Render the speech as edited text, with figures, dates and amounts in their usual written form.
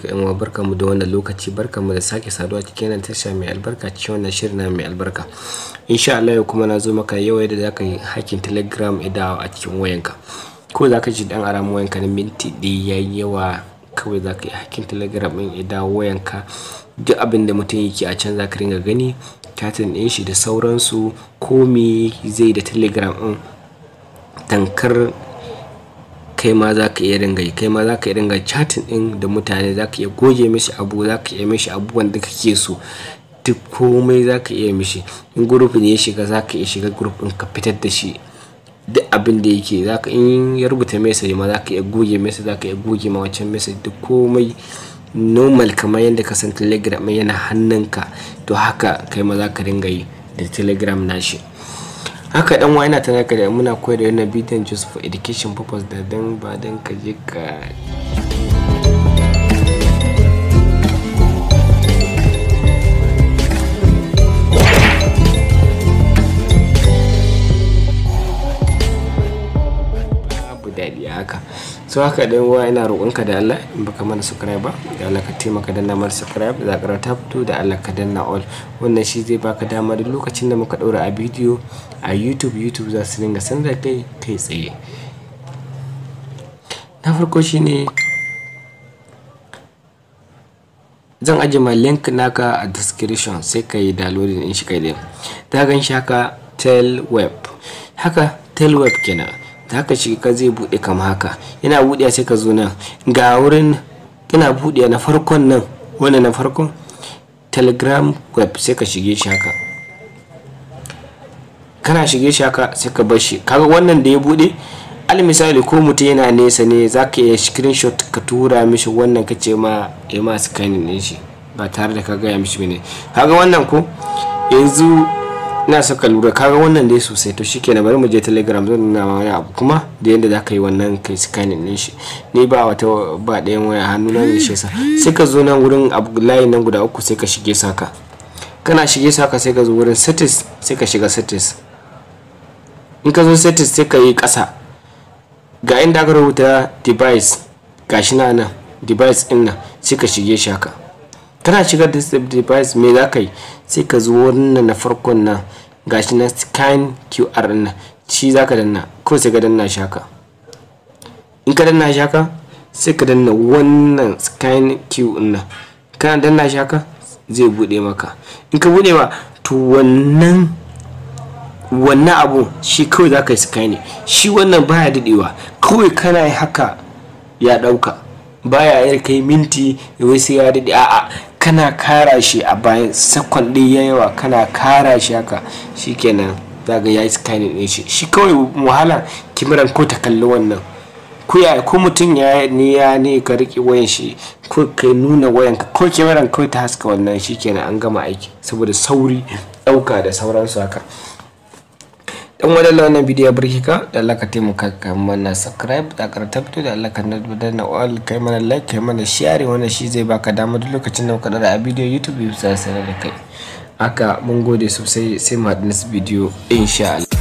Yan uwa, barkamu da wannan lokaci, barkamu da sake saduwa cikin wannan tasha mai albarka, cikin wannan shirin na mai albarka. Insha Allah yau kuma na zo maka yau yadda zaka yi hacking Telegram idawa a cikin wayanka. Ko zaka ji dan aramu wayanka na minti ɗaya yayi yawa, kawai zaka yi hacking Telegram din idawa wayanka. Duk abin da mutum yake a can zaka ringa gani, chatting din shi da sauransu, ko me zai da Telegram din tankar kai ma za ka iya ringa chatting din da mutane, za ka iya goge mishi abu, za ka iya mishi abubuwan da kake so, duk komai za ka iya mishi. In group ne ya shiga, za ka iya shiga group din ka fitar da shi, duk abin da yake za ka, in ya rubuta message ma za ka iya goge message, za ka iya goge ma wancan message, duk komai normal kamar yadda ka san Telegram yana hannunka, to haka kai ma za ka ringa yi da Telegram nashi. Haka dan wa ina tana ka da muna koyar da wannan bidiyon just for education purpose, da dan ba dan ka je ka abu dadi haka. So haka dan wa ina roƙonka da Allah, in baka mana subscribe ba, da Allah ka taimaka danna mana subscribe, da ka ta fito da Allah ka danna all. Wannan shi zai baka dama duk lokacin da muka daura a bidiyo a YouTube za su dinga sanar da kai tsaye. Na farko shine zan aje ma link naka a description, sai ka yi downloading din shi kai dai. Ta gan shi haka Telweb, haka Telweb kenan. Haka shi ka zai bude kama haka, yana buɗe sai ka zo nan ga wurin, kana buɗe na farkon nan, wannan na farkon Telegram web, sai ka shige shi haka. Kana shige shi haka sai ka bar shi. Kaga wannan da ya bude, al misali ko mutum yana nesa ne, zaka iya screenshot ka tura mishi wannan, kace ma ya ma scanning din shi ba tare da ka ga ya mishi bane. Kaga wannan ko yanzu ina saka lura, kaga wannan dai sosai. To shikenan, bari mu je Telegram, zan nuna ma wani abu kuma da yanda zaka yi wannan kai scanning din shi. Ni ba wata ba ɗayan waya hannu na ne shi, sai ka zo nan wurin abu line nan guda uku, sai ka shige saka. Kana shige saka sai ka zo wurin settings, sai ka shiga settings. In ka zo settings sai ka yi ƙasa, ga inda aka rubuta device, gashi nan device din nan, sai ka shige shi haka. Kana shigar da device, me za ka yi? Sai ka zo wannan na farkon nan, gashi na scan QR din nan, shi za ka danna, ko sai ka danna shi haka. In ka danna shi haka, sai ka danna wannan scan QR din nan, kana danna shi haka zai bude maka. In ka bude ma, to wannan abu shi kawai za ka yi scanning. Shi wannan baya dadewa, kawai kana yi haka ya dauka, baya yar kai minti wai sai ya dade, a'a kana kara shi a bayan sakon ɗaya yawa, kana kara shi haka, shikenan zaga yayi scanning din shi. Shi kawai wahala kimiran ko ta kalli wannan, ko mutum ya ne ka rike wayan shi, ko kai nuna wayan ka, ko kimiran kawai ta haska wannan, shikenan an gama aiki, saboda sauri dauka da sauransu haka. Dan wannan bidiyo burki ka, da Allah ka taimaka ka mana subscribe, da ka tabbatar da Allah ka danna all, kai mana like, kai mana share. Wannan shi zai baka dama duk lokacin da muka dara a bidiyo YouTube zai sanar da kai. Haka mun gode sosai, sai mu haɗu next bidiyo insha Allah.